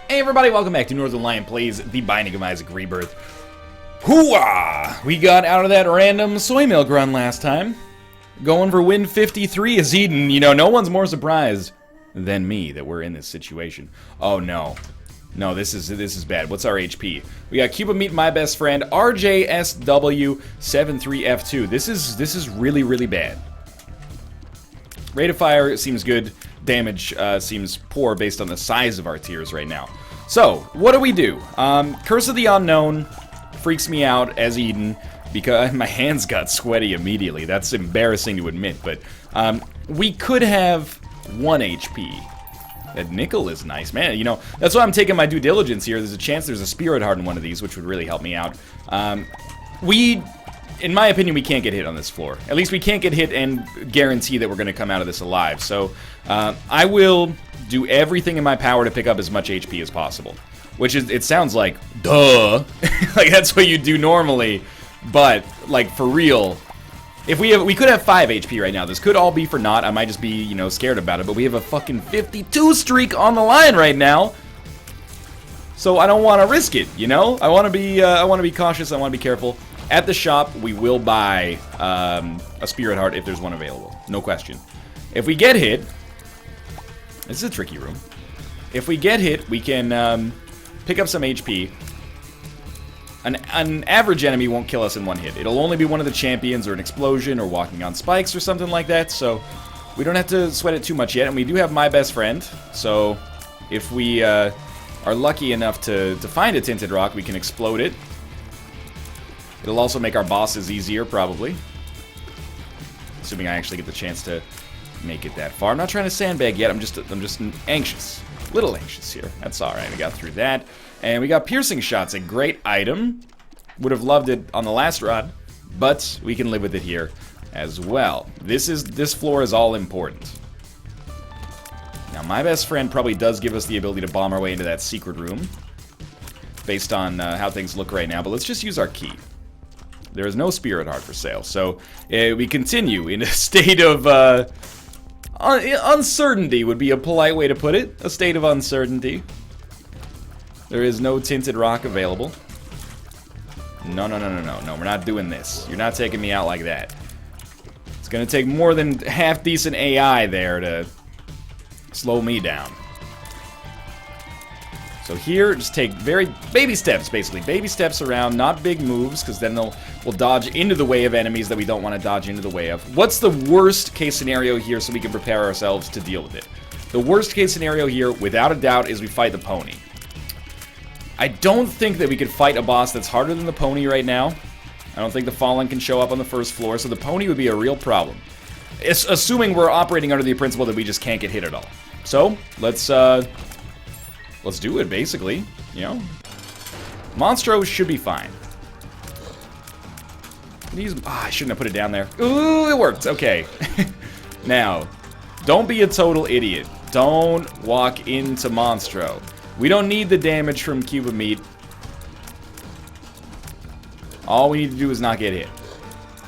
Hey everybody, welcome back to Northern Lion Plays The Binding of Isaac Rebirth. Hooah! We got out of that random soy milk run last time. Going for win 53 is Eden. You know, no one's more surprised than me that we're in this situation. Oh no. No, this is bad. What's our HP? We got Cuba Meet My Best Friend, RJSW 73F2. This is really, really bad. Rate of fire seems good. Damage seems poor based on the size of our tiers right now. So, what do we do? Curse of the Unknown freaks me out as Eden because my hands got sweaty immediately. That's embarrassing to admit, but we could have 1 HP. That nickel is nice, man. You know, that's why I'm taking my due diligence here. There's a chance there's a Spirit Heart in one of these, which would really help me out. In my opinion, we can't get hit on this floor. At least we can't get hit and guarantee that we're going to come out of this alive. So, I will do everything in my power to pick up as much HP as possible. Which is, it sounds like, duh. Like, that's what you do normally. But, like, for real, if we could have 5 HP right now. This could all be for naught. I might just be, you know, scared about it. But we have a fucking 52 streak on the line right now. So I don't want to risk it, you know? I want to be cautious. I want to be careful. At the shop, we will buy a Spirit Heart if there's one available. No question. If we get hit... This is a tricky room. If we get hit, we can pick up some HP. An average enemy won't kill us in one hit. It'll only be one of the champions or an explosion or walking on spikes or something like that. So we don't have to sweat it too much yet. And we do have My Best Friend. So if we are lucky enough to find a Tinted Rock, we can explode it. It'll also make our bosses easier, probably. Assuming I actually get the chance to make it that far. I'm not trying to sandbag yet. I'm just anxious. A little anxious here. That's alright. We got through that. And we got Piercing Shots, a great item. Would have loved it on the last run, but we can live with it here as well. This floor is all important. Now, My Best Friend probably does give us the ability to bomb our way into that secret room, based on how things look right now, but let's just use our key. There is no Spirit Heart for sale, so we continue in a state of uncertainty would be a polite way to put it. A state of uncertainty. There is no Tinted Rock available. No, we're not doing this. You're not taking me out like that. It's gonna take more than half-decent AI there to slow me down. So here, just take very baby steps, basically. Baby steps around, not big moves, because then we'll dodge into the way of enemies that we don't want to dodge into the way of. What's the worst case scenario here so we can prepare ourselves to deal with it? The worst case scenario here, without a doubt, is we fight the pony. I don't think that we could fight a boss that's harder than the pony right now. I don't think the Fallen can show up on the first floor, so the pony would be a real problem. Assuming we're operating under the principle that we just can't get hit at all. So, let's do it, basically, you know. Monstro should be fine. I shouldn't have put it down there. Ooh, it worked. Okay. Now, don't be a total idiot. Don't walk into Monstro. We don't need the damage from Cuba Meat. All we need to do is not get hit.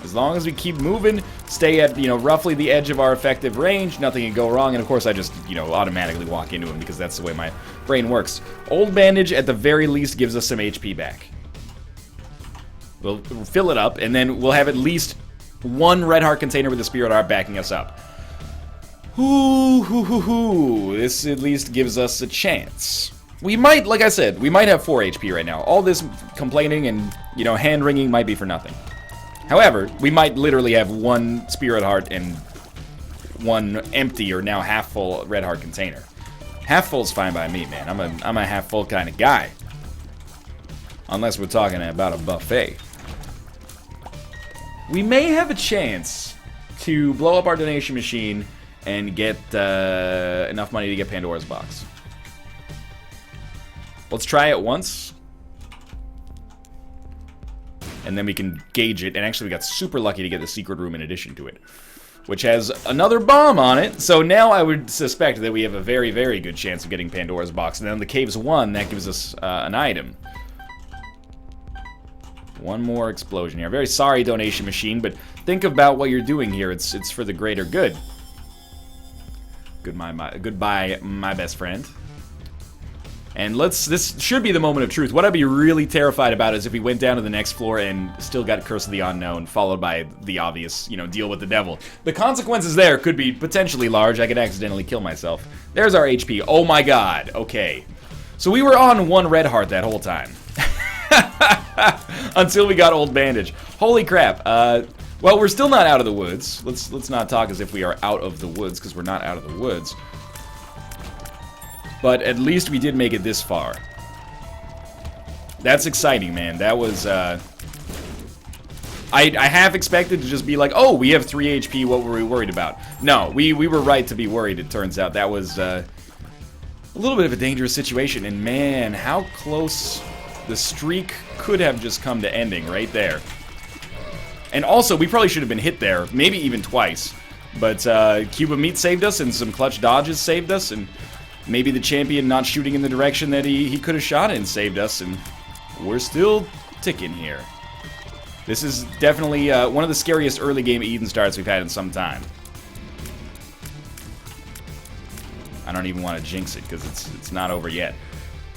As long as we keep moving, stay at, you know, roughly the edge of our effective range, nothing can go wrong, and of course I just, you know, automatically walk into him because that's the way my brain works. Old Bandage, at the very least, gives us some HP back. We'll fill it up, and then we'll have at least 1 Red Heart container with a Spirit Heart backing us up. This at least gives us a chance. We might, like I said, we might have 4 HP right now. All this complaining and, you know, hand-wringing might be for nothing. However, we might literally have 1 Spirit Heart and 1 empty or now half-full Red Heart container. Half-full's fine by me, man. I'm a half-full kind of guy. Unless we're talking about a buffet. We may have a chance to blow up our donation machine and get enough money to get Pandora's box. Let's try it once. And then we can gauge it. And actually, we got super lucky to get the secret room in addition to it, which has another bomb on it. So now I would suspect that we have a very, very good chance of getting Pandora's box. And then the cave's 1, that gives us an item. 1 more explosion here. Very sorry, donation machine, but think about what you're doing here. It's for the greater good. Goodbye, my best friend. And this should be the moment of truth. What I'd be really terrified about is if we went down to the next floor and still got Curse of the Unknown, followed by the obvious, you know, deal with the devil. The consequences there could be potentially large. I could accidentally kill myself. There's our HP. Oh my god. Okay. So we were on 1 red heart that whole time. Until we got old bandage. Holy crap. Well, we're still not out of the woods. Let's not talk as if we are out of the woods, because we're not out of the woods. But at least we did make it this far. That's exciting, man. That was, I half expected to just be like, oh, we have 3 HP, what were we worried about? No, we were right to be worried, it turns out. That was, a little bit of a dangerous situation. And man, how close the streak could have just come to ending right there. And also, we probably should have been hit there, maybe even twice. But, Cuba Meat saved us, and some clutch dodges saved us, and maybe the champion not shooting in the direction that he could have shot in saved us, and we're still ticking here. This is definitely one of the scariest early game Eden starts we've had in some time. I don't even want to jinx it, because it's not over yet.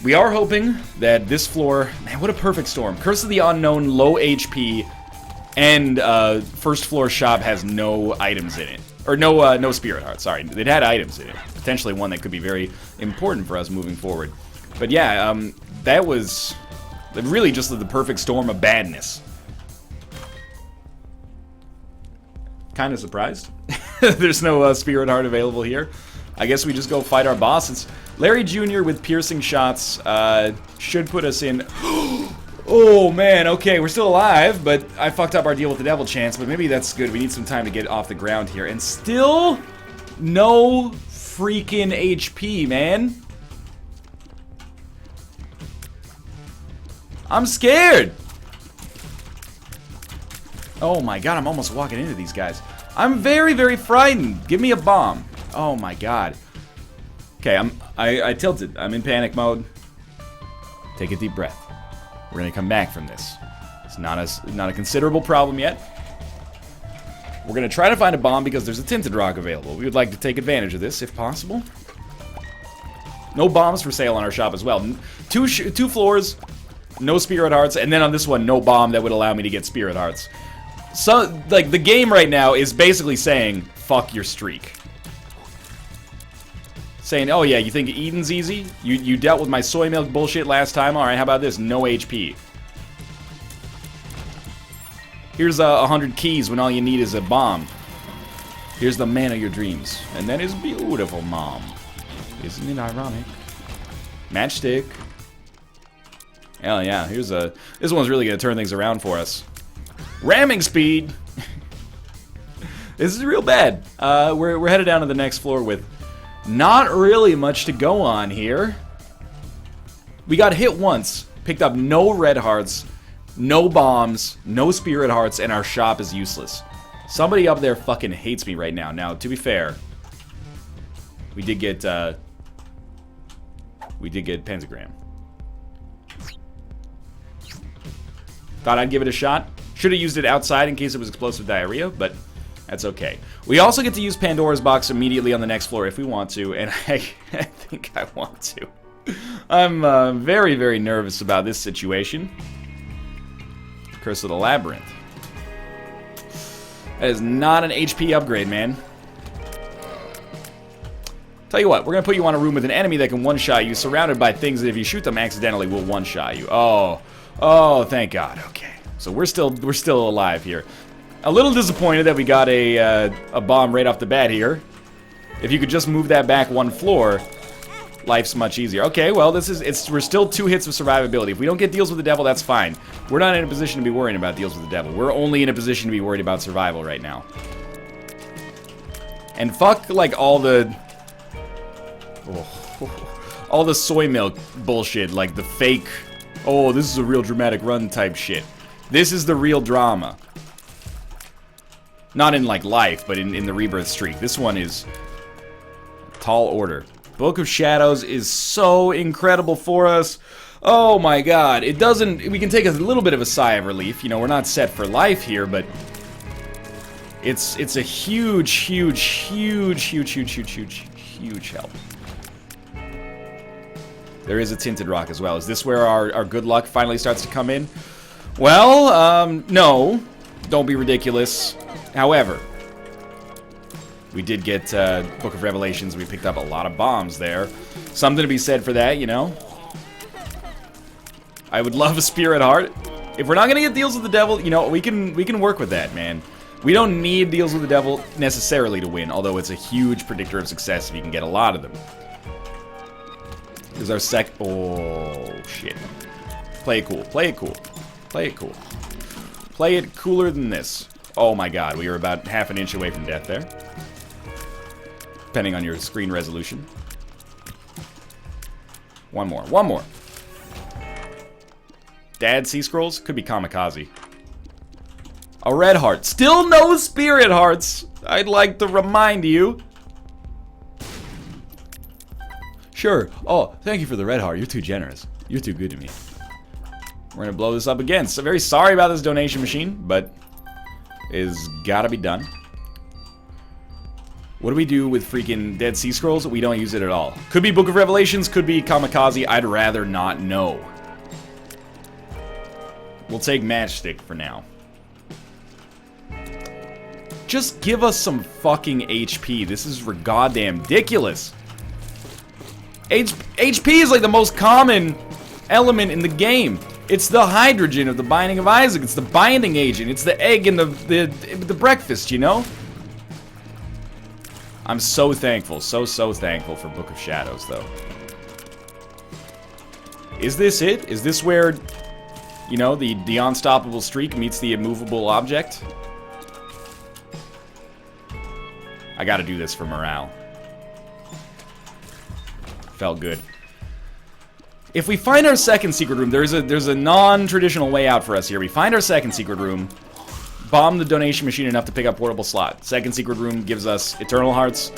We are hoping that this floor... Man, what a perfect storm. Curse of the Unknown, low HP, and first floor shop has no items in it. Or no spirit hearts, sorry. It had items in it. Potentially one that could be very important for us moving forward. But yeah, that was really just the perfect storm of badness. Kind of surprised. There's no spirit heart available here. I guess we just go fight our boss. It's Larry Jr. with piercing shots should put us in... Oh, man, okay, we're still alive, but I fucked up our deal with the devil chance, but maybe that's good. We need some time to get off the ground here. And still, no freaking HP, man. I'm scared. Oh, my God, I'm almost walking into these guys. I'm very, very frightened. Give me a bomb. Oh, my God. Okay, I tilted. I'm in panic mode. Take a deep breath. We're gonna come back from this. It's not a considerable problem yet. We're gonna try to find a bomb because there's a tinted rock available. We would like to take advantage of this if possible. No bombs for sale on our shop as well. Two floors, no spirit hearts, and then on this one, no bomb that would allow me to get spirit hearts. So, like, the game right now is basically saying, fuck your streak. Saying, oh yeah, you think Eden's easy? You dealt with my soy milk bullshit last time? Alright, how about this? No HP. Here's 100 keys when all you need is a bomb. Here's the man of your dreams. And that is beautiful, Mom. Isn't it ironic? Matchstick. Hell yeah, here's a... This one's really gonna turn things around for us. Ramming speed! This is real bad. We're headed down to the next floor with... Not really much to go on here. We got hit once, picked up no red hearts, no bombs, no spirit hearts, and our shop is useless. Somebody up there fucking hates me right now. Now, to be fair, we did get pentagram. Thought I'd give it a shot. Should have used it outside in case it was explosive diarrhea, but that's okay. We also get to use Pandora's box immediately on the next floor if we want to, and I think I want to. I'm very, very nervous about this situation. Curse of the Labyrinth. That is not an HP upgrade, man. Tell you what, we're gonna put you on a room with an enemy that can one-shot you, surrounded by things that if you shoot them accidentally will one-shot you. Oh, thank God. Okay, so we're still alive here. A little disappointed that we got a bomb right off the bat here. If you could just move that back one floor, life's much easier. Okay, well, we're still 2 hits of survivability. If we don't get deals with the devil, that's fine. We're not in a position to be worrying about deals with the devil. We're only in a position to be worried about survival right now. And fuck, like, all the soy milk bullshit, like the fake, oh, this is a real dramatic run type shit. This is the real drama. Not in, like, life, but in the Rebirth streak. This one is tall order. Book of Shadows is so incredible for us. Oh my God. It doesn't... We can take a little bit of a sigh of relief. You know, we're not set for life here, but... It's a huge help. There is a tinted rock as well. Is this where our good luck finally starts to come in? Well, no. Don't be ridiculous. However, we did get Book of Revelations. We picked up a lot of bombs there. Something to be said for that, you know? I would love a Spirit Heart. If we're not going to get deals with the devil, you know, we can work with that, man. We don't need deals with the devil necessarily to win, although it's a huge predictor of success if you can get a lot of them. Is our oh, shit. Play it cool. Play it cool. Play it cool. Play it cooler than this. Oh my god, we were about half an inch away from death there. Depending on your screen resolution. One more. One more. Dad Sea Scrolls? Could be Kamikaze. A red heart. Still no Spirit Hearts! I'd like to remind you. Sure. Oh, thank you for the red heart. You're too generous. You're too good to me. We're gonna blow this up again. So very sorry about this donation machine, but it's gotta be done. What do we do with freaking Dead Sea Scrolls? We don't use it at all. Could be Book of Revelations, could be Kamikaze. I'd rather not know. We'll take Matchstick for now. Just give us some fucking HP. This is goddamn ridiculous. HP is like the most common element in the game. It's the hydrogen of the Binding of Isaac. It's the binding agent. It's the egg in the breakfast, you know? I'm so thankful. So thankful for Book of Shadows, though. Is this it? Is this where, you know, the unstoppable streak meets the immovable object? I gotta do this for morale. Felt good. If we find our second secret room, there's a non-traditional way out for us here. We find our second secret room, bomb the donation machine enough to pick up portable slot. Second secret room gives us Eternal Hearts.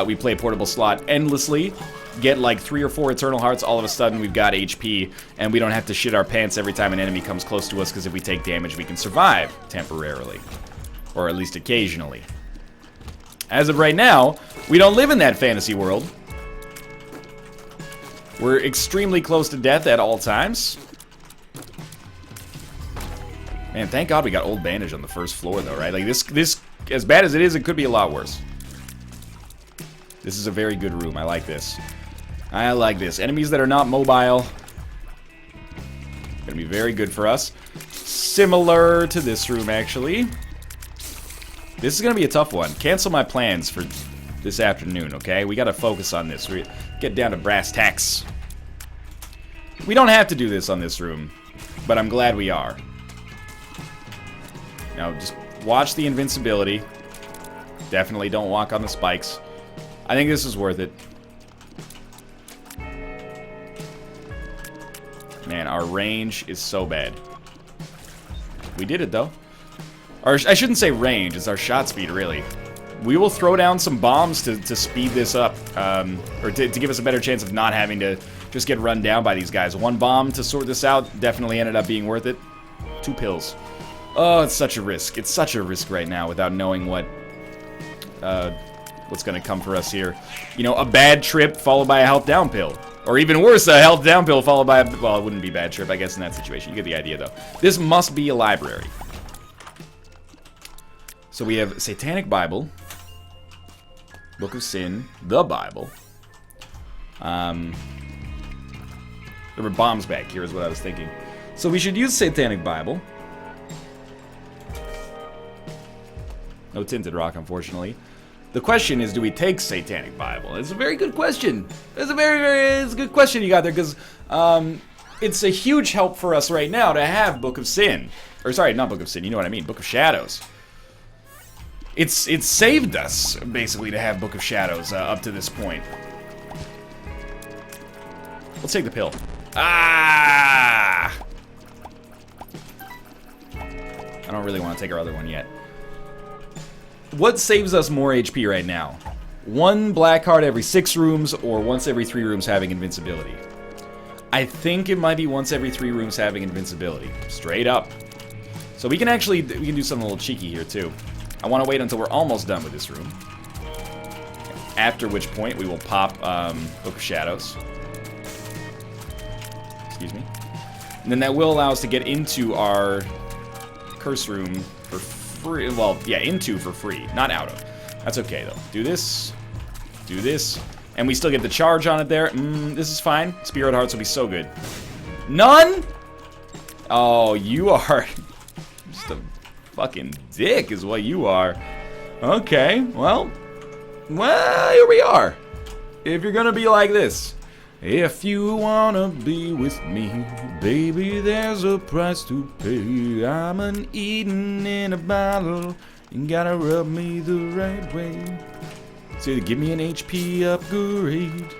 We play portable slot endlessly, get like 3 or 4 Eternal Hearts. All of a sudden, we've got HP, and we don't have to shit our pants every time an enemy comes close to us, because if we take damage, we can survive temporarily, or at least occasionally. As of right now, we don't live in that fantasy world. We're extremely close to death at all times. Man, thank God we got old bandage on the first floor, though, right? Like, this, as bad as it is, it could be a lot worse. This is a very good room. I like this. I like this. Enemies that are not mobile. Gonna be very good for us. Similar to this room, actually. This is gonna be a tough one. Cancel my plans for this afternoon, okay? We gotta focus on this. We get down to brass tacks. We don't have to do this on this room, but I'm glad we are. Now, just watch the invincibility. Definitely don't walk on the spikes. I think this is worth it. Man, our range is so bad. We did it, though. Or, I shouldn't say range, it's our shot speed, really. We will throw down some bombs to speed this up, or to give us a better chance of not having to just get run down by these guys. 1 bomb to sort this out definitely ended up being worth it. 2 pills. Oh, it's such a risk. It's such a risk right now without knowing what's going to come for us here. You know, a bad trip followed by a health down pill. Or even worse, a health down pill followed by a... Well, it wouldn't be a bad trip, I guess, in that situation. You get the idea, though. This must be a library. So we have Satanic Bible, Book of Sin, the Bible. There were bombs back here is what I was thinking. So we should use Satanic Bible. No tinted rock, unfortunately. The question is, do we take Satanic Bible? It's a very good question. It's a it's a good question you got there, because it's a huge help for us right now to have Book of Sin. Or sorry, not Book of Sin, you know what I mean, Book of Shadows. It's saved us, basically, to have Book of Shadows up to this point. Let's take the pill. Ah! I don't really want to take our other one yet. What saves us more HP right now? 1 black heart every 6 rooms, or once every 3 rooms having invincibility? I think it might be once every 3 rooms having invincibility. Straight up. So we can actually, we can do something a little cheeky here too. I want to wait until we're almost done with this room. After which point we will pop Book of Shadows. excuse me. And then that will allow us to get into our curse room for free. Well, yeah, into for free, not out of. That's okay, though. Do this. Do this. And we still get the charge on it there. This is fine. Spirit Hearts will be so good. None? Oh, you are just a fucking dick is what you are. Okay, well, here we are. If you're gonna be like this. If you wanna be with me, baby, there's a price to pay. I'm an Eden in a bottle. You gotta rub me the right way. So give me an HP upgrade.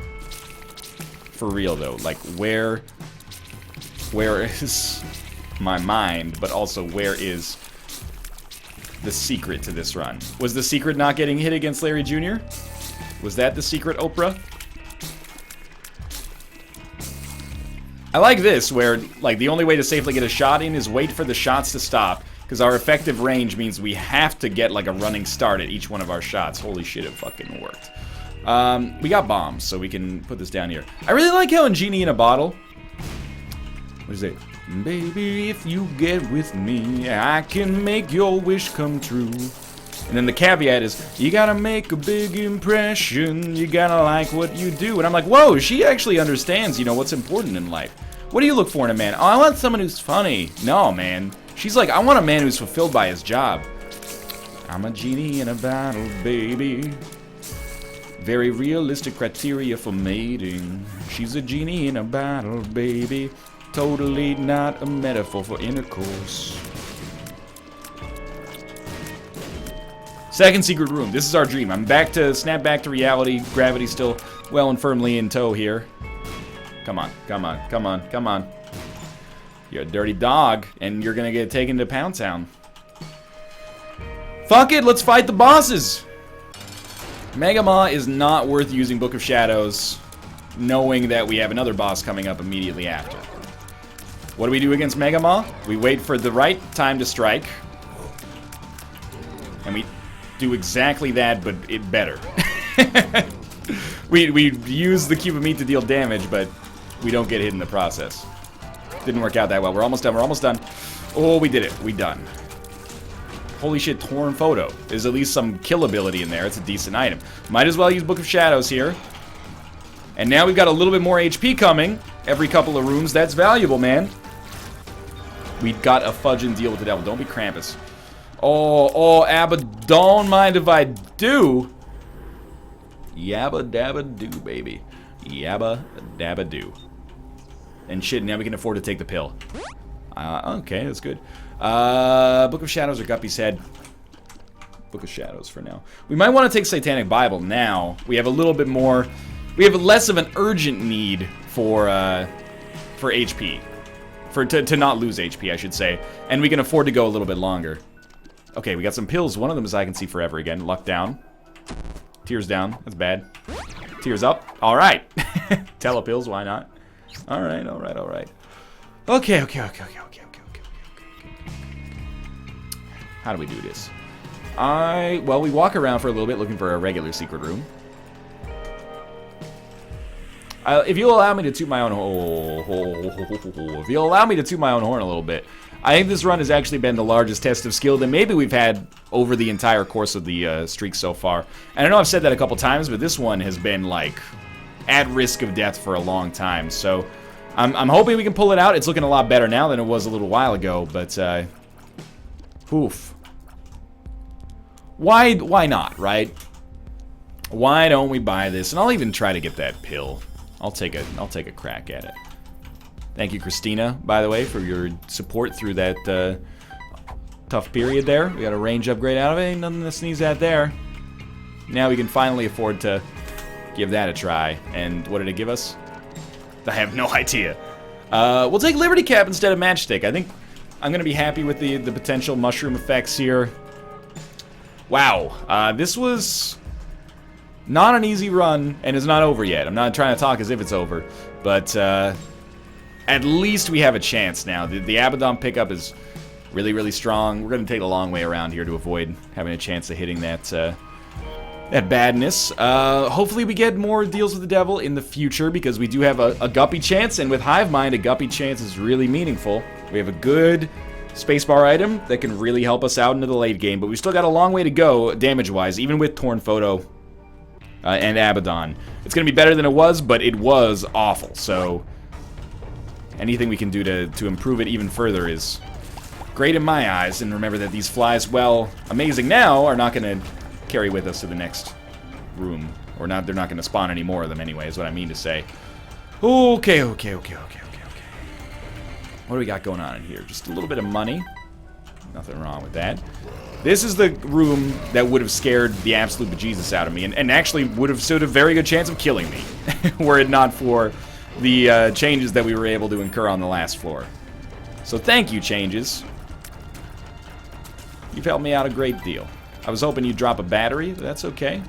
For real though, like where is my mind, but also where is the secret to this run? Was the secret not getting hit against Larry Jr.? Was that the secret, Oprah? I like this, where, like, the only way to safely get a shot in is wait for the shots to stop, because our effective range means we have to get, like, a running start at each one of our shots. Holy shit, it fucking worked. We got bombs, so we can put this down here. I really like how in Genie in a Bottle... What is it? Baby, if you get with me, I can make your wish come true. And then the caveat is, you gotta make a big impression, you gotta like what you do. And I'm like, whoa, she actually understands, you know, what's important in life. What do you look for in a man? Oh, I want someone who's funny. No, man. She's like, I want a man who's fulfilled by his job. I'm a genie in a bottle, baby. Very realistic criteria for mating. She's a genie in a bottle, baby. Totally not a metaphor for intercourse. Second secret room. This is our dream. I'm back to snap back to reality. Gravity's still well and firmly in tow here. Come on, come on, come on, come on. You're a dirty dog, and you're gonna get taken to Pound Town. Fuck it, let's fight the bosses. Mega Maw is not worth using Book of Shadows, knowing that we have another boss coming up immediately after. What do we do against Mega Maw? We wait for the right time to strike. And we do exactly that, but it better. we use the cube of meat to deal damage, but we don't get hit in the process. Didn't work out that well. We're almost done. We're almost done. Oh, we did it. We done. Holy shit, Torn Photo. There's at least some kill ability in there. It's a decent item. Might as well use Book of Shadows here. And now we've got a little bit more HP coming every couple of rooms. That's valuable, man. We got a fudging deal with the devil. Don't be Krampus. Oh, Abba, don't mind if I do. Yabba dabba do, baby. Yabba dabba do. And shit, now we can afford to take the pill. Okay, that's good. Book of Shadows or Guppy's Head. Book of Shadows for now. We might want to take Satanic Bible now. We have a little bit more... We have less of an urgent need for HP. To not lose HP, I should say. And we can afford to go a little bit longer. Okay, we got some pills. One of them is I Can See Forever again. Luck down. Tears down. That's bad. Tears up. Alright. Telepills, why not? Alright, alright, alright. Okay. How do we do this? Well, we walk around for a little bit looking for a regular secret room. If you'll allow me to toot my own horn a little bit, I think this run has actually been the largest test of skill that maybe we've had over the entire course of the streak so far. And I know I've said that a couple times, but this one has been, like, at risk of death for a long time. So I'm hoping we can pull it out. It's looking a lot better now than it was a little while ago, but, oof. Why not, right? Why don't we buy this? And I'll even try to get that pill. I'll take a crack at it. Thank you, Christina, by the way, for your support through that tough period there. We got a range upgrade out of it. Ain't nothing to sneeze at there. Now we can finally afford to give that a try. And what did it give us? I have no idea. We'll take Liberty Cap instead of Matchstick. I think I'm going to be happy with the potential mushroom effects here. Wow. This was... not an easy run, and it's not over yet. I'm not trying to talk as if it's over, but at least we have a chance now. The Abaddon pickup is really, really strong. We're going to take a long way around here to avoid having a chance of hitting that that badness. Hopefully we get more deals with the devil in the future, because we do have a guppy chance, and with Hive Mind, a guppy chance is really meaningful. We have a good spacebar item that can really help us out into the late game, but we still got a long way to go damage-wise, even with Torn Photo and Abaddon. It's going to be better than it was, but it was awful, so anything we can do to improve it even further is great in my eyes. And remember that these flies, while amazing now, are not going to carry with us to the next room. Or not, they're not going to spawn any more of them anyway, is what I mean to say. Okay. What do we got going on in here? Just a little bit of money. Nothing wrong with that. This is the room that would have scared the absolute bejesus out of me, and actually would have stood a very good chance of killing me, were it not for the changes that we were able to incur on the last floor. So thank you, changes. You've helped me out a great deal. I was hoping you'd drop a battery, but that's okay.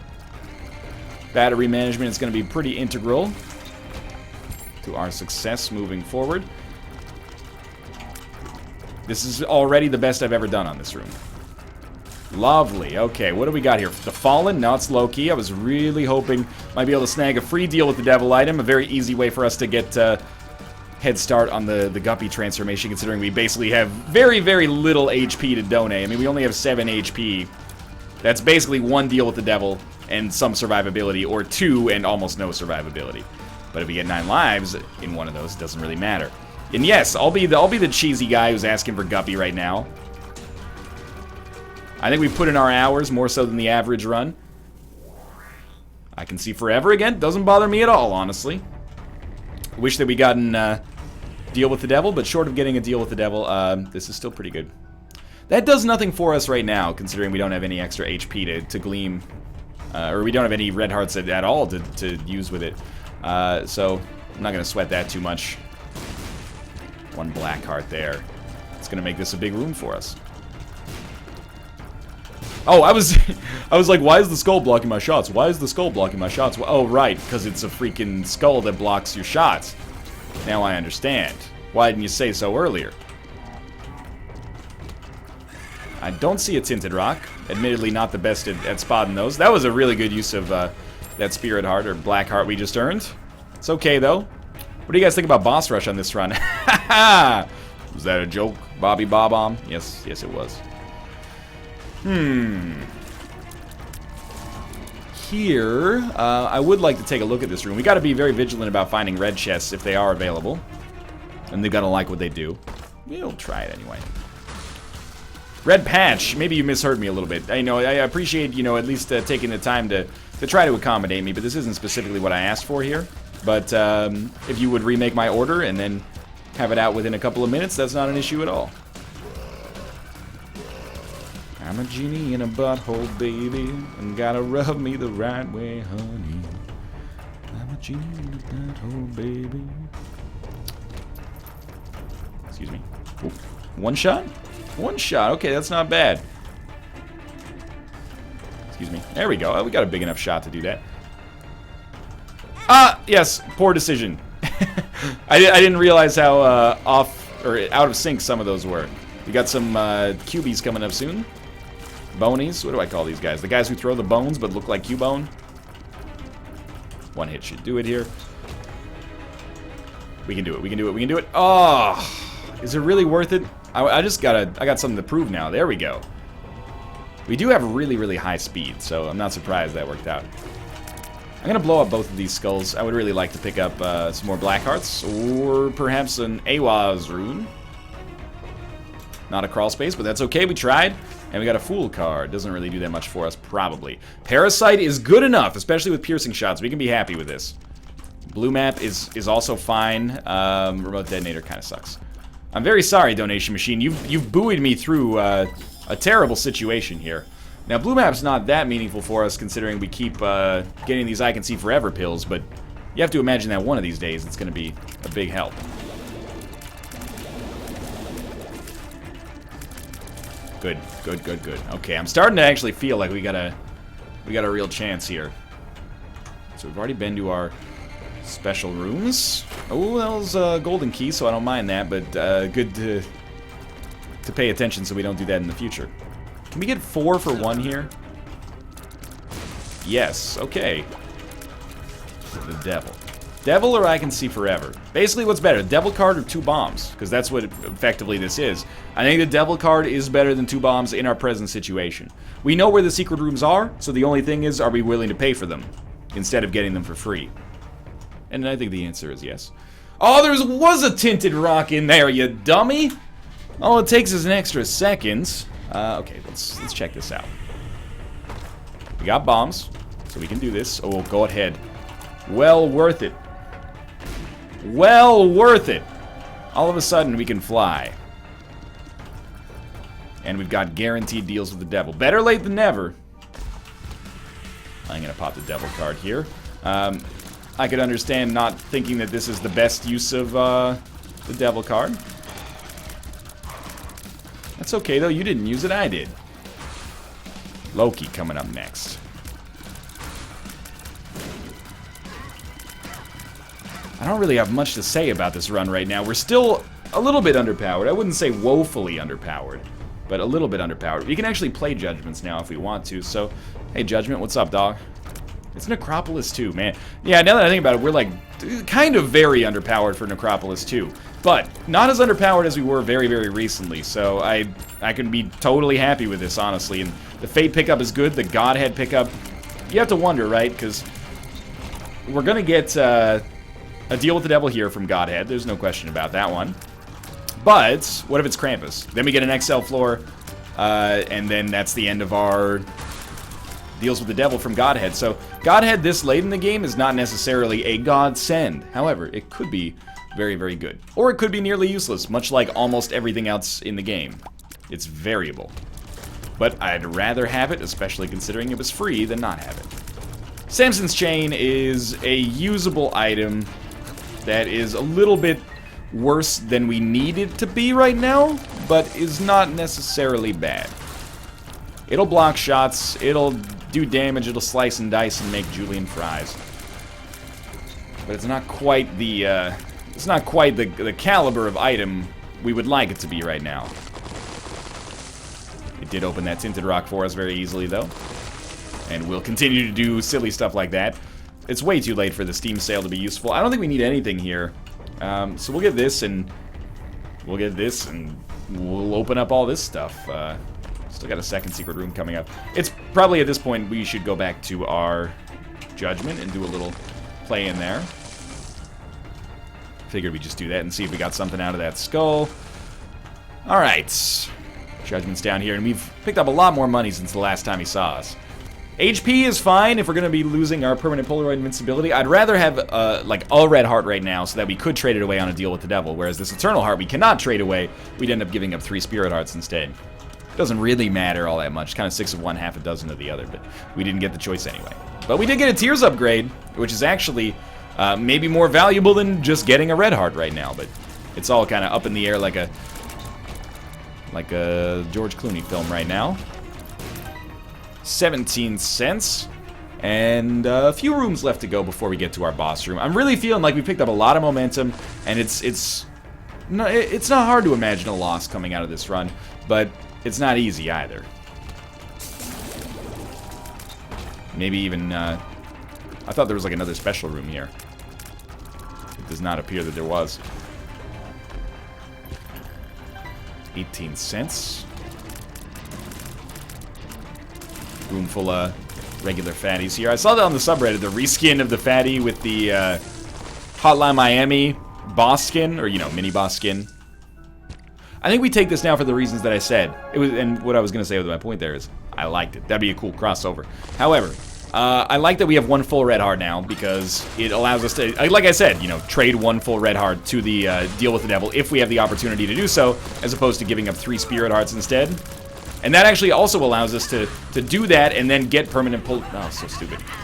Battery management is going to be pretty integral to our success moving forward. This is already the best I've ever done on this room. Lovely. Okay, what do we got here? The Fallen? No, it's low-key. I was really hoping might be able to snag a free deal with the Devil item. A very easy way for us to get head start on the Guppy transformation, considering we basically have very, very little HP to donate. I mean, we only have 7 HP. That's basically 1 deal with the Devil and some survivability, or 2 and almost no survivability. But if we get 9 lives in one of those, it doesn't really matter. And yes, I'll be the cheesy guy who's asking for Guppy right now. I think we put in our hours more so than the average run. I can see forever again. Doesn't bother me at all, honestly. Wish that we gotten deal with the devil, but short of getting a deal with the devil, this is still pretty good. That does nothing for us right now, considering we don't have any extra HP to gleam, or we don't have any red hearts at all to use with it. So I'm not gonna sweat that too much. 1 black heart there. It's gonna make this a big room for us. Oh, I was like, why is the skull blocking my shots? Why is the skull blocking my shots? Oh, right, because it's a freaking skull that blocks your shots. Now I understand. Why didn't you say so earlier? I don't see a Tinted Rock. Admittedly, not the best at spotting those. That was a really good use of that Spirit Heart, or Black Heart we just earned. It's okay, though. What do you guys think about Boss Rush on this run? Was that a joke, Bobby Bob-omb? Yes, it was. Here, I would like to take a look at this room. We got to be very vigilant about finding red chests if they are available. And they got to like what they do. We'll try it anyway. Red patch. Maybe you misheard me a little bit. I appreciate, at least taking the time to try to accommodate me, but this isn't specifically what I asked for here. But if you would remake my order and then have it out within a couple of minutes, that's not an issue at all. I'm a genie in a butthole, baby, and gotta rub me the right way, honey. I'm a genie in a butthole, baby. Excuse me. Ooh. 1 shot? 1 shot. Okay, that's not bad. Excuse me. There we go. We got a big enough shot to do that. Ah, yes. Poor decision. I didn't realize how off or out of sync some of those were. We got some QBs coming up soon. Bonies. What do I call these guys? The guys who throw the bones but look like Cubone. 1 hit should do it here. We can do it. We can do it. We can do it. Oh, is it really worth it? I got something to prove now. There we go. We do have really, really high speed, so I'm not surprised that worked out. I'm going to blow up both of these skulls. I would really like to pick up some more black hearts, or perhaps an Awaz rune. Not a crawl space, but that's okay. We tried, and we got a Fool card. Doesn't really do that much for us, probably. Parasite is good enough, especially with piercing shots. We can be happy with this. Blue map is also fine. Remote detonator kind of sucks. I'm very sorry, Donation Machine. You've buoyed me through a terrible situation here. Now, blue map's not that meaningful for us, considering we keep getting these I Can See Forever pills, but you have to imagine that one of these days it's going to be a big help. Good, good, good, good. Okay, I'm starting to actually feel like we got a real chance here. So we've already been to our special rooms. Oh, that was a golden key, so I don't mind that, but good to pay attention so we don't do that in the future. Can we get 4 for 1 here? Yes, okay. The devil. Devil or I Can See Forever. Basically, what's better, devil card or 2 bombs? Because that's what effectively this is. I think the devil card is better than 2 bombs in our present situation. We know where the secret rooms are, so the only thing is, are we willing to pay for them? Instead of getting them for free. And I think the answer is yes. Oh, there was a tinted rock in there, you dummy! All it takes is an extra second. Okay, let's check this out. We got bombs, so we can do this. Oh, go ahead. Well worth it. Well worth it. All of a sudden, we can fly. And we've got guaranteed deals with the devil. Better late than never. I'm going to pop the devil card here. I could understand not thinking that this is the best use of the devil card. That's okay, though. You didn't use it. I did. Loki coming up next. I don't really have much to say about this run right now. We're still a little bit underpowered. I wouldn't say woefully underpowered, but a little bit underpowered. We can actually play Judgments now if we want to, so... Hey, Judgment, what's up, dog? It's Necropolis 2, man. Yeah, now that I think about it, we're, like, kind of very underpowered for Necropolis 2. But not as underpowered as we were very, very recently, so I can be totally happy with this, honestly. And the Fate pickup is good, the Godhead pickup... You have to wonder, right? Because we're gonna get... a deal with the devil here from Godhead. There's no question about that one. But what if it's Krampus? Then we get an XL floor, and then that's the end of our deals with the devil from Godhead. So Godhead this late in the game is not necessarily a godsend. However, it could be very, very good. Or it could be nearly useless, much like almost everything else in the game. It's variable. But I'd rather have it, especially considering it was free, than not have it. Samson's Chain is a usable item that is a little bit worse than we need it to be right now, but is not necessarily bad. It'll block shots, it'll do damage, it'll slice and dice and make julienne fries. But it's not quite the the caliber of item we would like it to be right now. It did open that tinted rock for us very easily, though. And we'll continue to do silly stuff like that. It's way too late for the Steam sale to be useful. I don't think we need anything here. So we'll get this, and we'll get this, and we'll open up all this stuff. Still got a second secret room coming up. It's probably at this point we should go back to our Judgment and do a little play in there. Figured we'd just do that and see if we got something out of that skull. Alright. Judgment's down here, and we've picked up a lot more money since the last time he saw us. HP is fine if we're going to be losing our permanent Polaroid invincibility. I'd rather have, like, a red heart right now so that we could trade it away on a deal with the devil, whereas this eternal heart we cannot trade away. We'd end up giving up 3 spirit hearts instead. It doesn't really matter all that much. Kind of 6 of one, half a dozen of the other, but we didn't get the choice anyway. But we did get a Tears upgrade, which is actually maybe more valuable than just getting a red heart right now, but it's all kind of up in the air like a George Clooney film right now. 17 cents, and a few rooms left to go before we get to our boss room. I'm really feeling like we picked up a lot of momentum, and it's not hard to imagine a loss coming out of this run, but it's not easy either. Maybe even, I thought there was like another special room here. It does not appear that there was. 18 cents. Room full of regular fatties here. I saw that on the subreddit, the reskin of the fatty with the Hotline Miami boss skin, or, you know, mini boss skin. I think we take this now for the reasons that I said. And what I was going to say with my point there is, I liked it. That'd be a cool crossover. However, I like that we have 1 full red heart now, because it allows us to, like I said, you know, trade 1 full red heart to the deal with the devil if we have the opportunity to do so, as opposed to giving up 3 spirit hearts instead. And that actually also allows us to do that and then get permanent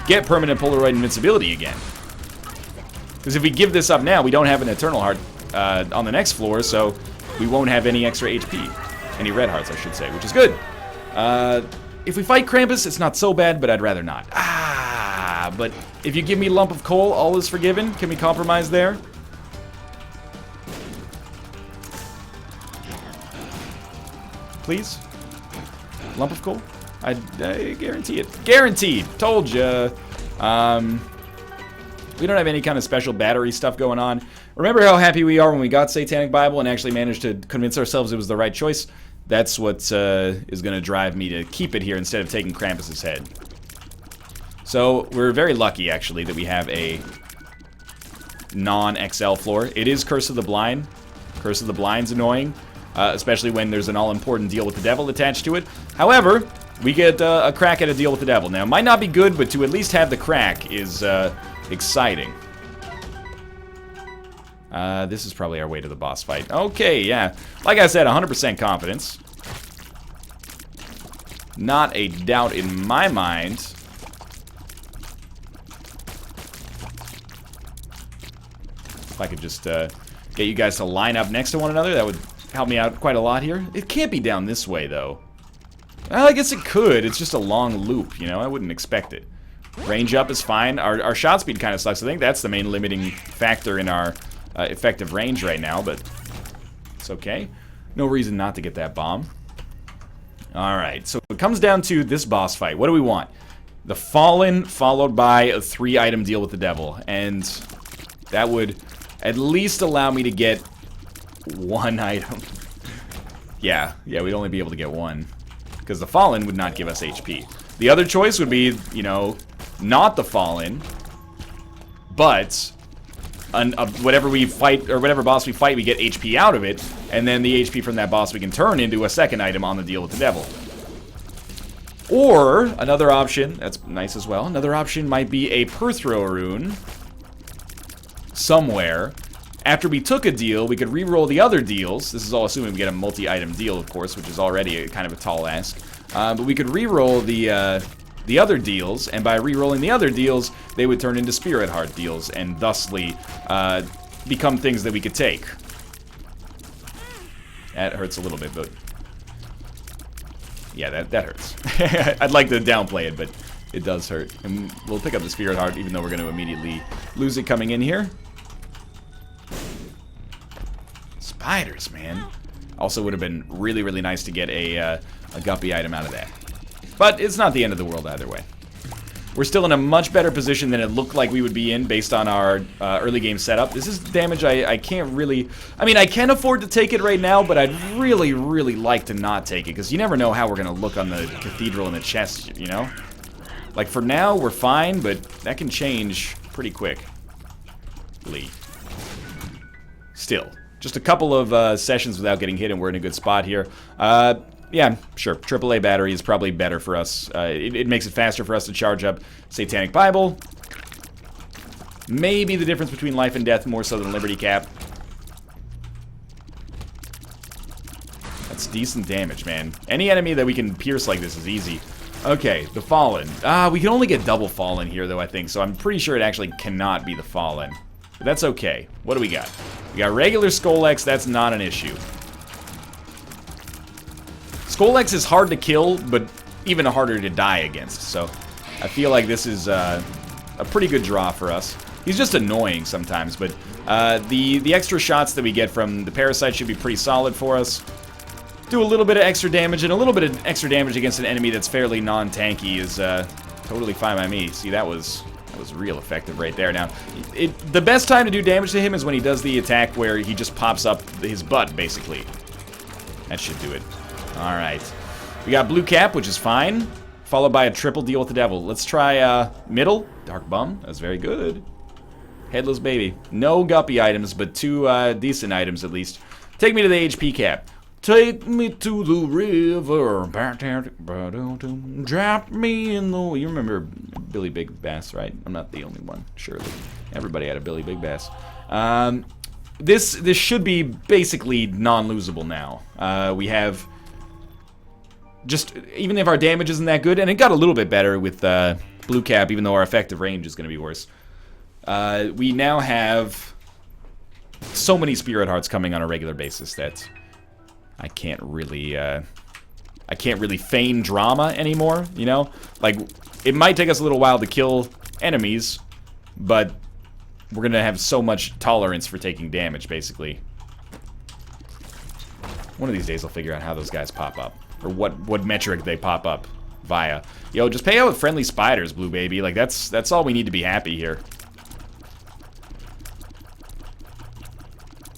get permanent Polaroid invincibility again. Because if we give this up now, we don't have an eternal heart on the next floor, so we won't have any extra HP. Any red hearts, I should say, which is good. If we fight Krampus, it's not so bad, but I'd rather not. But if you give me lump of coal, all is forgiven. Can we compromise there? Please? Lump of coal? I guarantee it. Guaranteed. Told ya. We don't have any kind of special battery stuff going on. Remember how happy we are when we got Satanic Bible and actually managed to convince ourselves it was the right choice? That's what is going to drive me to keep it here instead of taking Krampus's head. So we're very lucky, actually, that we have a non-XL floor. It is Curse of the Blind. Curse of the Blind's annoying, especially when there's an all-important deal with the devil attached to it. However, we get a crack at a deal with the devil. Now, it might not be good, but to at least have the crack is exciting. This is probably our way to the boss fight. Okay, yeah. Like I said, 100% confidence. Not a doubt in my mind. If I could just get you guys to line up next to one another, that would help me out quite a lot here. It can't be down this way, though. Well, I guess it could. It's just a long loop, you know? I wouldn't expect it. Range up is fine. Our shot speed kind of sucks. I think that's the main limiting factor in our effective range right now, but it's okay. No reason not to get that bomb. Alright, so it comes down to this boss fight. What do we want? The Fallen followed by a 3-item deal with the devil, and that would at least allow me to get 1 item. Yeah, we'd only be able to get 1, because the Fallen would not give us HP. The other choice would be, you know, not the Fallen, but whatever we fight, or whatever boss we fight, we get HP out of it, and then the HP from that boss we can turn into a 2nd item on the deal with the devil. Or, another option, that's nice as well, another option might be a Perthrow rune somewhere. After we took a deal, we could re-roll the other deals. This is all assuming we get a multi-item deal, of course, which is already kind of a tall ask. But we could re-roll the other deals, and by re-rolling the other deals, they would turn into Spirit Heart deals, and thusly become things that we could take. That hurts a little bit, but yeah, that hurts. I'd like to downplay it, but it does hurt. And we'll pick up the Spirit Heart, even though we're going to immediately lose it coming in here. Spiders, man. Also would have been really, really nice to get a guppy item out of that. But it's not the end of the world either way. We're still in a much better position than it looked like we would be in based on our early game setup. This is damage I can't really... I mean, I can afford to take it right now, but I'd really, really like to not take it, because you never know how we're going to look on the Cathedral and the chest, you know? Like, for now, we're fine, but that can change pretty quickly. Still. Just a couple of sessions without getting hit, and we're in a good spot here. Yeah, sure. AAA battery is probably better for us. It makes it faster for us to charge up Satanic Bible. Maybe the difference between life and death more so than Liberty Cap. That's decent damage, man. Any enemy that we can pierce like this is easy. Okay, the Fallen. We can only get double Fallen here, though, I think, so I'm pretty sure it actually cannot be the Fallen. But that's okay. What do we got? We got regular Skolex. That's not an issue. Skolex is hard to kill, but even harder to die against, so I feel like this is a pretty good draw for us. He's just annoying sometimes, but the extra shots that we get from the Parasite should be pretty solid for us. Do a little bit of extra damage, and a little bit of extra damage against an enemy that's fairly non-tanky is totally fine by me. See, that was real effective right there. Now, the best time to do damage to him is when he does the attack where he just pops up his butt, basically. That should do it. Alright. We got Blue Cap, which is fine. Followed by a triple deal with the devil. Let's try middle. Dark Bum. That's very good. Headless Baby. No guppy items, but 2 decent items at least. Take me to the HP cap. Take me to the river. Drop me in the... You remember Billy Big Bass, right? I'm not the only one, surely. Everybody had a Billy Big Bass. This should be basically non-losable now. We have... Just, even if our damage isn't that good, and it got a little bit better with Blue Cap, even though our effective range is going to be worse. We now have so many Spirit Hearts coming on a regular basis that I can't really feign drama anymore, you know? Like, it might take us a little while to kill enemies, but we're going to have so much tolerance for taking damage, basically. One of these days I'll figure out how those guys pop up. Or what metric they pop up. via. Yo, just pay out with friendly spiders, Blue Baby. Like, that's all we need to be happy here.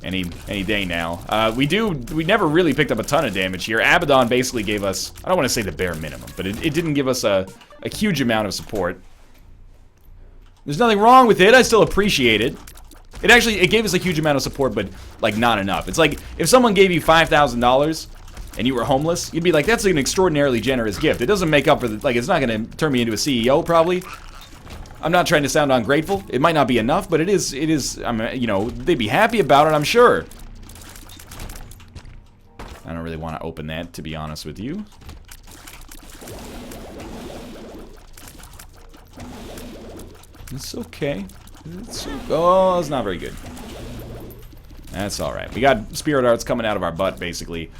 Any day now. We never really picked up a ton of damage here. Abaddon basically gave us, I don't want to say the bare minimum, but it didn't give us a huge amount of support. There's nothing wrong with it. I still appreciate it. It gave us a huge amount of support, but, like, not enough. It's like, if someone gave you $5,000 and you were homeless, you'd be like, that's an extraordinarily generous gift. It doesn't make up for the, like, it's not going to turn me into a CEO, probably. I'm not trying to sound ungrateful. It might not be enough, but it is, you know, they'd be happy about it, I'm sure. I don't really want to open that, to be honest with you. It's okay. Oh, it's not very good. That's alright. We got Spirit Hearts coming out of our butt, basically.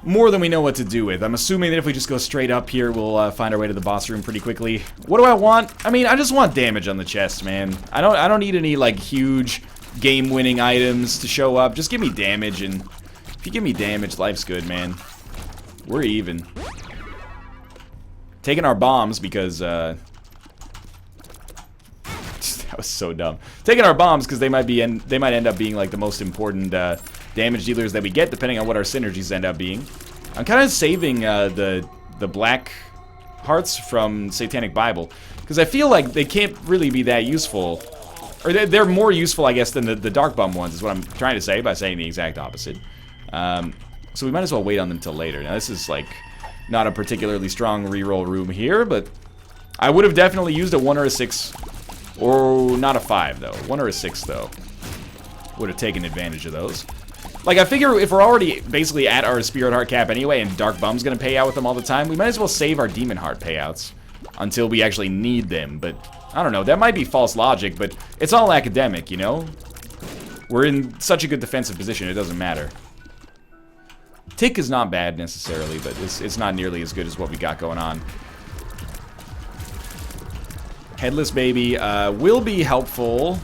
More than we know what to do with. I'm assuming that if we just go straight up here, we'll find our way to the boss room pretty quickly. What do I want? I mean, I just want damage on the chest, man. I don't need any, like, huge game-winning items to show up. Just give me damage, and if you give me damage, life's good, man. We're even. Taking our bombs because, that was so dumb. Taking our bombs because they might end up being, like, the most important, damage dealers that we get, depending on what our synergies end up being. I'm kind of saving the black hearts from Satanic Bible, because I feel like they can't really be that useful. Or they're more useful, I guess, than the Dark Bum ones, is what I'm trying to say by saying the exact opposite. So we might as well wait on them till later. Now, this is, like, not a particularly strong reroll room here, but I would have definitely used a 1 or a 6. Or not a 5, though. 1 or a 6, though. Would have taken advantage of those. Like, I figure if we're already basically at our Spirit Heart cap anyway, and Dark Bum's gonna pay out with them all the time, we might as well save our Demon Heart payouts until we actually need them. But, I don't know, that might be false logic, but it's all academic, you know? We're in such a good defensive position, it doesn't matter. Tick is not bad, necessarily, but it's not nearly as good as what we got going on. Headless Baby will be helpful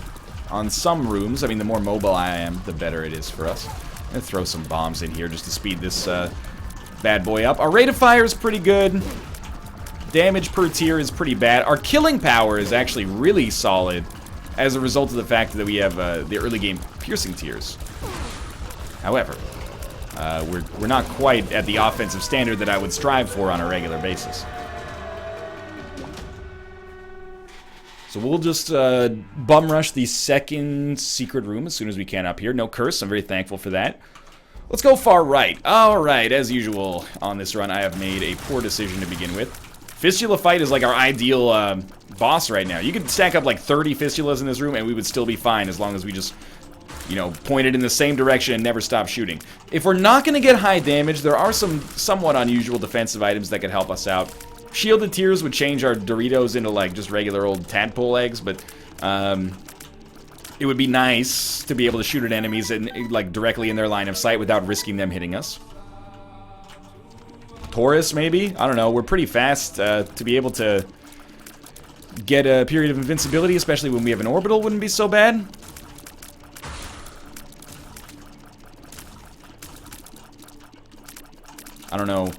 on some rooms. I mean, the more mobile I am, the better it is for us. I'm gonna throw some bombs in here just to speed this bad boy up. Our rate of fire is pretty good. Damage per tier is pretty bad. Our killing power is actually really solid as a result of the fact that we have the early game piercing tiers. However, we're not quite at the offensive standard that I would strive for on a regular basis. So we'll just bum rush the second secret room as soon as we can up here. No curse, I'm very thankful for that. Let's go far right. Alright, as usual on this run, I have made a poor decision to begin with. Fistula Fight is like our ideal boss right now. You could stack up like 30 Fistulas in this room and we would still be fine as long as we just, you know, point it in the same direction and never stop shooting. If we're not going to get high damage, there are some somewhat unusual defensive items that could help us out. Shielded Tears would change our Doritos into, like, just regular old tadpole eggs, but, it would be nice to be able to shoot at enemies and, like, directly in their line of sight without risking them hitting us. Taurus, maybe? I don't know. We're pretty fast, to be able to get a period of invincibility, especially when we have an orbital, wouldn't be so bad. I don't know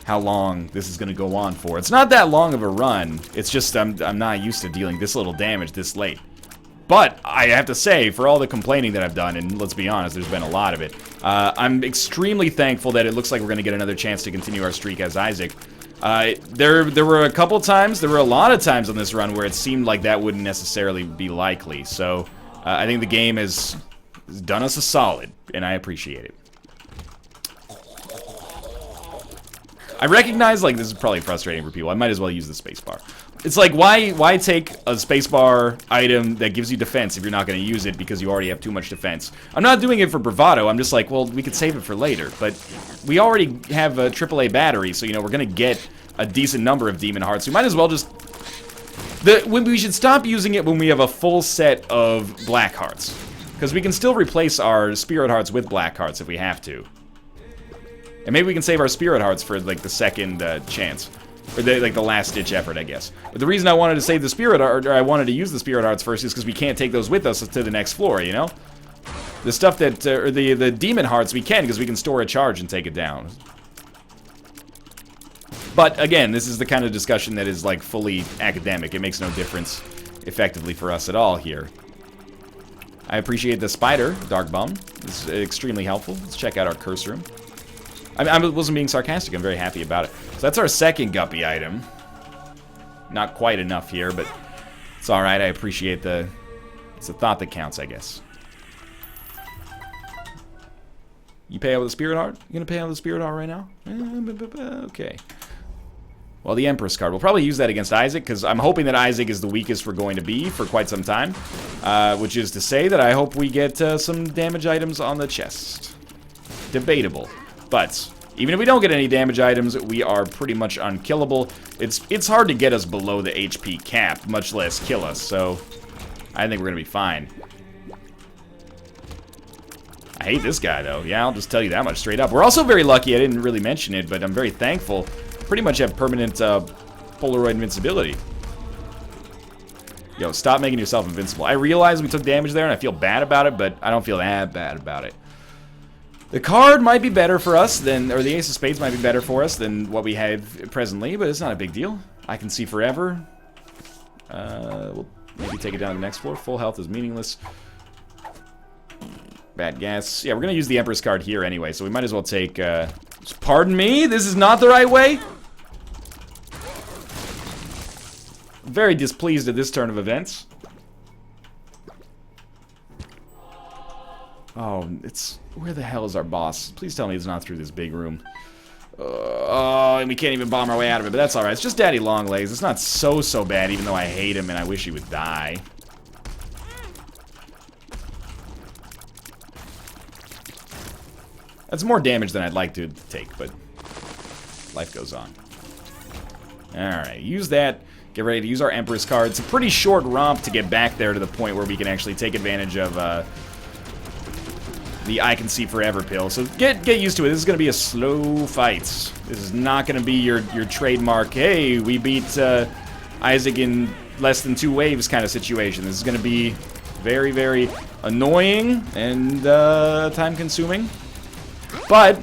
how long this is going to go on for. It's not that long of a run. It's just I'm not used to dealing this little damage this late. But I have to say, for all the complaining that I've done, and let's be honest, there's been a lot of it, I'm extremely thankful that it looks like we're going to get another chance to continue our streak as Isaac. There were a couple times, there were a lot of times on this run where it seemed like that wouldn't necessarily be likely. So I think the game has done us a solid, and I appreciate it. I recognize, like, this is probably frustrating for people. I might as well use the spacebar. It's like, why take a spacebar item that gives you defense if you're not going to use it because you already have too much defense? I'm not doing it for bravado. I'm just like, well, we could save it for later. But we already have a AAA battery, so, you know, we're going to get a decent number of Demon Hearts. We might as well just... we should stop using it when we have a full set of Black Hearts. Because we can still replace our Spirit Hearts with Black Hearts if we have to. And maybe we can save our Spirit Hearts for, like, the second chance. Or, like, the last-ditch effort, I guess. But the reason I wanted to save the Spirit Heart, or I wanted to use the Spirit Hearts first, is because we can't take those with us to the next floor, you know? The stuff that, or the Demon Hearts we can, because we can store a charge and take it down. But again, this is the kind of discussion that is like fully academic. It makes no difference effectively for us at all here. I appreciate the spider, Dark Bum. This is extremely helpful. Let's check out our curse room. I wasn't being sarcastic. I'm very happy about it. So that's our second guppy item. Not quite enough here, but it's all right. I appreciate it's the thought that counts, I guess. You pay out with a spirit heart? You gonna pay out with a spirit heart right now? Okay. Well, the Empress card. We'll probably use that against Isaac, because I'm hoping that Isaac is the weakest we're going to be for quite some time. Which is to say that I hope we get some damage items on the chest. Debatable. But even if we don't get any damage items, we are pretty much unkillable. It's hard to get us below the HP cap, much less kill us, so I think we're going to be fine. I hate this guy, though. Yeah, I'll just tell you that much straight up. We're also very lucky. I didn't really mention it, but I'm very thankful. Pretty much have permanent Polaroid invincibility. Yo, stop making yourself invincible. I realize we took damage there, and I feel bad about it, but I don't feel that bad about it. The card might be better for us than, or the Ace of Spades might be better for us than what we have presently, but it's not a big deal. I can see forever. We'll maybe take it down to the next floor. Full health is meaningless. Bad gas. Yeah, we're going to use the Empress card here anyway, so we might as well take... Pardon me? This is not the right way? Very displeased at this turn of events. Oh, it's... Where the hell is our boss? Please tell me it's not through this big room. Oh, and we can't even bomb our way out of it, but that's alright. It's just Daddy Longlegs. It's not so bad, even though I hate him and I wish he would die. That's more damage than I'd like to take, but life goes on. Alright, use that. Get ready to use our Empress card. It's a pretty short romp to get back there to the point where we can actually take advantage of the I Can See Forever pill. So get used to it. This is going to be a slow fight. This is not going to be your trademark, hey, we beat Isaac in less than 2 waves kind of situation. This is going to be very, very annoying and time-consuming. But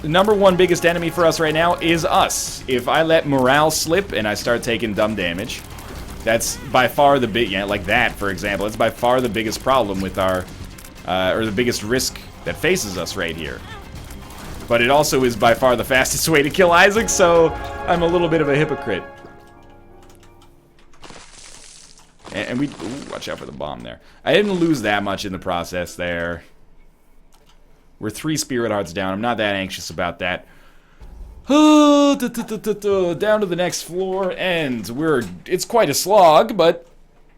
the #1 biggest enemy for us right now is us. If I let morale slip and I start taking dumb damage, that's by far the big, yeah, like that, for example. It's by far the biggest problem with our, or the biggest risk that faces us right here. But it also is by far the fastest way to kill Isaac, so I'm a little bit of a hypocrite. And we, ooh, watch out for the bomb there. I didn't lose that much in the process there. We're 3 spirit hearts down. I'm not that anxious about that. Down to the next floor, and it's quite a slog, but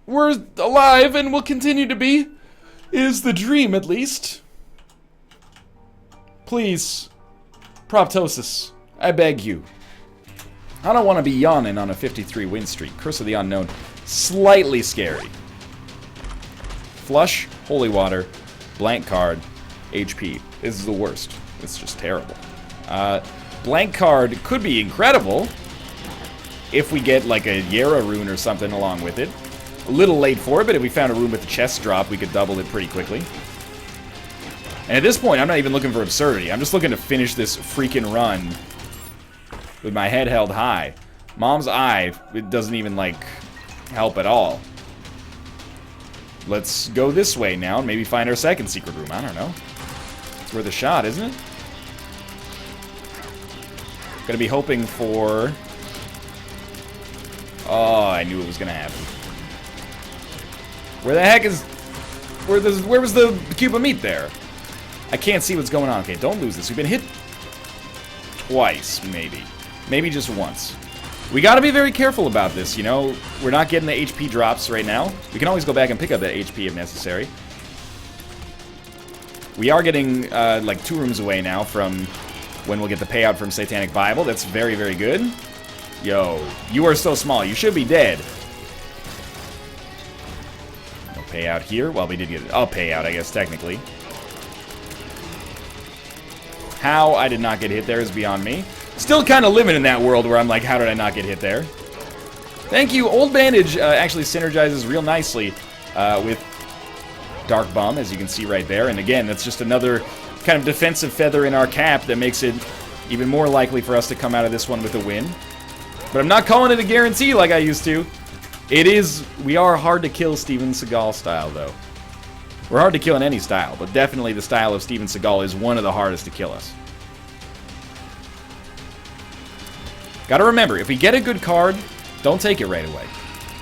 we're alive and will continue to be. Is the dream, at least. Please, Proptosis, I beg you. I don't want to be yawning on a 53 win streak. Curse of the Unknown, slightly scary. Flush, Holy Water, blank card, HP. This is the worst. It's just terrible. Blank card could be incredible if we get like a Yera rune or something along with it. A little late for it, but if we found a rune with a chest drop, we could double it pretty quickly. And at this point, I'm not even looking for absurdity. I'm just looking to finish this freaking run with my head held high. Mom's eye, it doesn't even, like, help at all. Let's go this way now and maybe find our second secret room. I don't know. It's worth a shot, isn't it? Gonna be hoping for... Oh, I knew it was gonna happen. Where the heck is... Where was the cube of meat there? I can't see what's going on. Okay, don't lose this. We've been hit twice, maybe. Maybe just once. We gotta be very careful about this, you know? We're not getting the HP drops right now. We can always go back and pick up that HP if necessary. We are getting, like, 2 rooms away now from when we'll get the payout from Satanic Bible. That's very, very good. Yo, you are so small. You should be dead. No payout here. Well, we did get a payout, I guess, technically. How I did not get hit there is beyond me. Still kind of living in that world where I'm like, how did I not get hit there? Thank you. Old Bandage actually synergizes real nicely with Dark Bum, as you can see right there. And again, that's just another kind of defensive feather in our cap that makes it Even more likely for us to come out of this one with a win. But I'm not calling it a guarantee like I used to. We are hard to kill Steven Seagal style, though. We're hard to kill in any style, but definitely the style of Steven Seagal is one of the hardest to kill us. Gotta remember, if we get a good card, don't take it right away.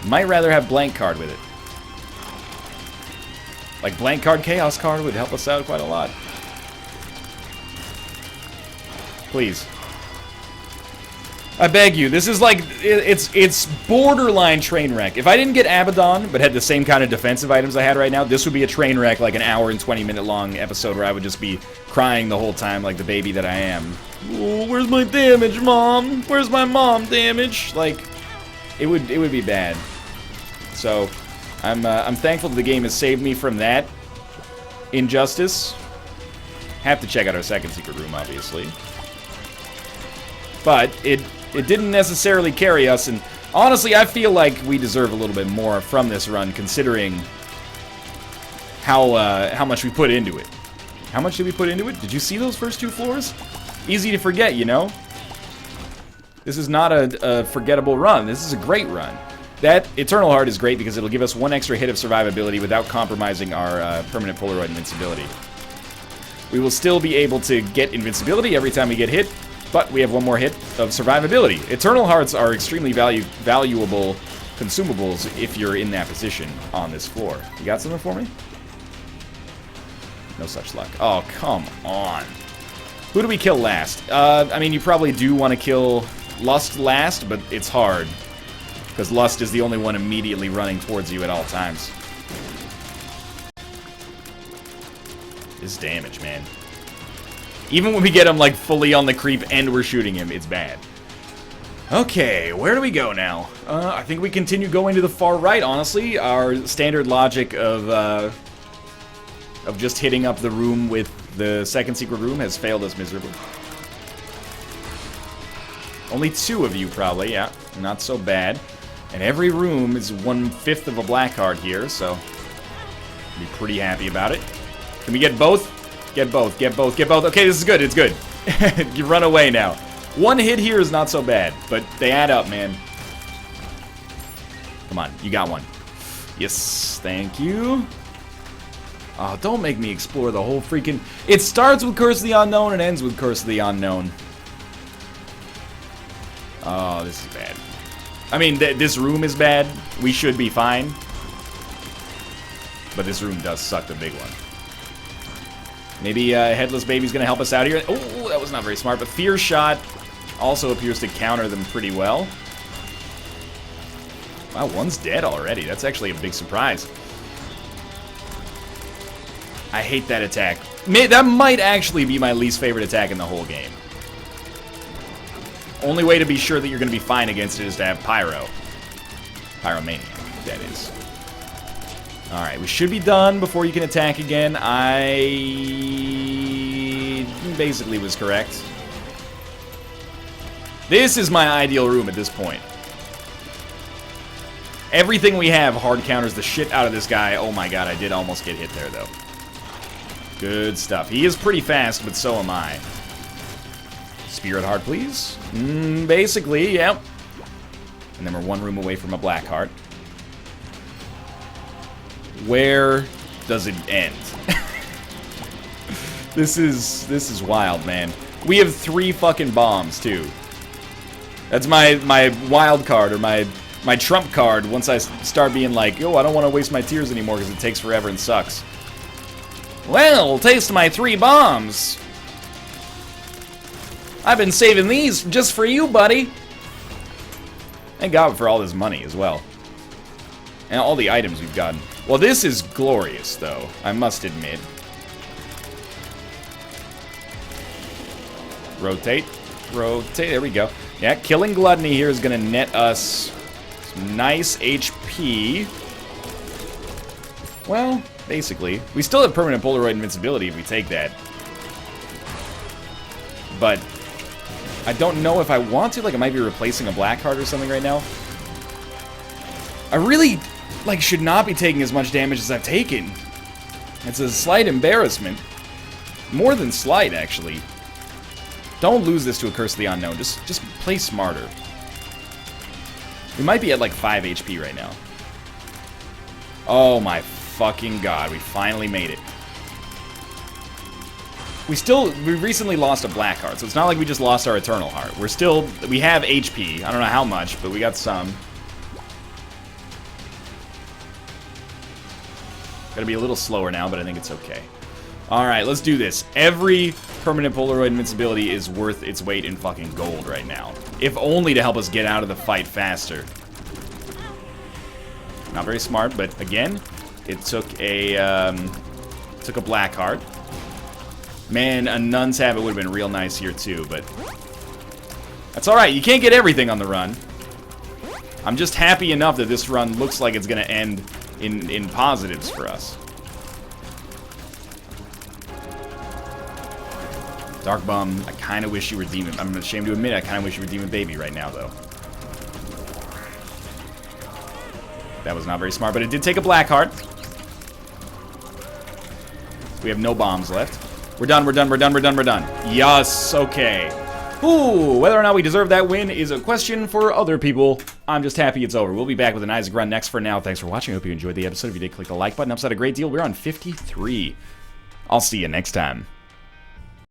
Might rather have blank card with it. Like blank card, chaos card would help us out quite a lot. Please. I beg you, this is like, it's borderline train wreck. If I didn't get Abaddon, but had the same kind of defensive items I had right now, this would be a train wreck, like an hour and 20-minute long episode where I would just be crying the whole time like the baby that I am. Oh, where's my damage, Mom? Where's my mom damage? Like, it would be bad. So, I'm thankful that the game has saved me from that injustice. Have to check out our second secret room, obviously. But it didn't necessarily carry us, and honestly, I feel like we deserve a little bit more from this run, considering how much we put into it. How much did we put into it? Did you see those first 2 floors? Easy to forget, you know? This is not a forgettable run. This is a great run. That Eternal Heart is great because it'll give us 1 extra hit of survivability without compromising our permanent Polaroid invincibility. We will still be able to get invincibility every time we get hit, but we have 1 more hit of survivability. Eternal Hearts are extremely valuable consumables if you're in that position on this floor. You got something for me? No such luck. Oh, come on. Who do we kill last? I mean, you probably do want to kill Lust last, but it's hard. Because Lust is the only one immediately running towards you at all times. This damage, man. Even when we get him, like, fully on the creep and we're shooting him, it's bad. Okay, where do we go now? I think we continue going to the far right, honestly. Our standard logic of just hitting up the room with the second secret room has failed us miserably. Only 2 of you, probably, yeah. Not so bad. And every room is 1/5 of a black card here, so be pretty happy about it. Can we get both? Get both, get both, get both. Okay, this is good, it's good. You run away now. 1 hit here is not so bad, but they add up, man. Come on, you got 1. Yes, thank you. Oh, don't make me explore the whole freaking... It starts with Curse of the Unknown and ends with Curse of the Unknown. Oh, this is bad. I mean, this room is bad. We should be fine. But this room does suck the big one. Maybe Headless Baby's gonna help us out here. Oh, that was not very smart, but Fear Shot also appears to counter them pretty well. Wow, 1's dead already. That's actually a big surprise. I hate that attack. That might actually be my least favorite attack in the whole game. Only way to be sure that you're gonna be fine against it is to have Pyro. Pyromaniac, that is. Alright, we should be done before you can attack again. I basically was correct. This is my ideal room at this point. Everything we have hard counters the shit out of this guy. Oh my god, I did almost get hit there, though. Good stuff. He is pretty fast, but so am I. Spirit Heart, please. Basically, yep. And then we're 1 room away from a black heart. Where does it end? This is wild, man. We have 3 fucking bombs too. That's my wild card, or my trump card once I start being like, yo, I don't want to waste my tears anymore because it takes forever and sucks. Well, taste my 3 bombs. I've been saving these just for you, buddy. Thank God for all this money as well. And all the items we've gotten. Well, this is glorious, though, I must admit. Rotate. Rotate. There we go. Yeah, killing Gluttony here is going to net us some nice HP. Well, basically. We still have permanent Polaroid invincibility if we take that. But I don't know if I want to. Like, I might be replacing a black card or something right now. I really, like, should not be taking as much damage as I've taken. It's a slight embarrassment. More than slight, actually. Don't lose this to a Curse of the Unknown. Just play smarter. We might be at like 5 HP right now. Oh my fucking god, we finally made it. We recently lost a black heart, so it's not like we just lost our eternal heart. We have HP. I don't know how much, but we got some. Gotta be a little slower now, but I think it's okay. Alright, let's do this. Every permanent Polaroid invincibility is worth its weight in fucking gold right now. If only to help us get out of the fight faster. Not very smart, but again, it took a black heart. Man, a Nun's Habit would have been real nice here too, but that's alright. You can't get everything on the run. I'm just happy enough that this run looks like it's gonna end in positives for us. Dark Bum, I kind of wish you were Demon. I'm ashamed to admit I kind of wish you were Demon Baby right now, though. That was not very smart, but it did take a black heart. We have no bombs left. We're done, we're done, we're done, we're done, we're done. Yes, okay. Ooh, whether or not we deserve that win is a question for other people. I'm just happy it's over. We'll be back with an Isaac run next. For now, thanks for watching. I hope you enjoyed the episode. If you did, click the like button. Upside a great deal. We're on 53. I'll see you next time.